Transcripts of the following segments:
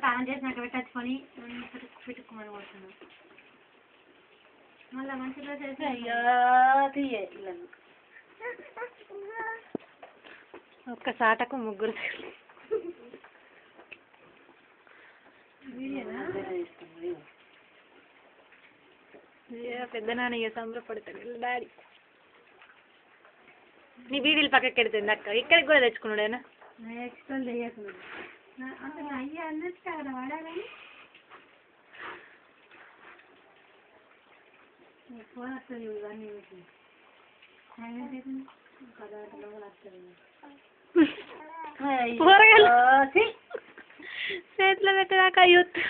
స్నానం చేసినాక పెట్టచ్చుకొని పెట్టుకోమని పోతున్నాం. మళ్ళీ మంచి రోజు అయితే అయ్యా తీయే ఒక్క సాటకు ముగ్గురు పెద్ద నాన్న ఇక సంబరపడతాడు డాడీ. నీ వీడియోలు పక్కకి వెళ్తుంది అక్క, ఇక్కడికి కూడా తెచ్చుకున్నాడేనా? ఎక్స్ట్రా చేయకున్నాడు అంటే అయ్యా అన్నట్టు కదా వాడాలని ఫోన్ వస్తుంది ఇవన్నీ చేతిలో పెట్టదాకా అయ్యొద్దు.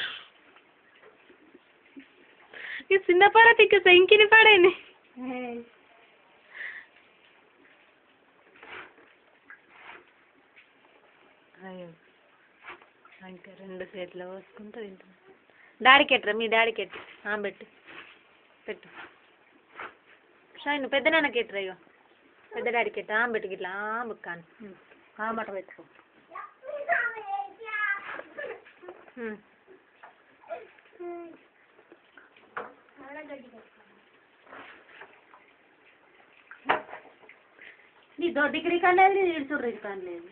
ఈ చిన్న పడత ఇక సెంకిని పడేది. అయ్యో ఇంకా రెండు చేతిలో పోసుకుంటూ తింటుంది. డాడీకి ఎట్రా, మీ డాడీకి ఎట్టు పెట్టు పెట్టు. షైన్ పెద్ద నాన్నకి ఎట్రా, ఇగో పెద్ద డాడీకి ఎట్టు పెట్టు ఇట్లా బుక్కాను మట పెట్టుకో. నీ దొడ్డికి కానీ లేదు, ఇడుచుర్రికి కానీ లేదు.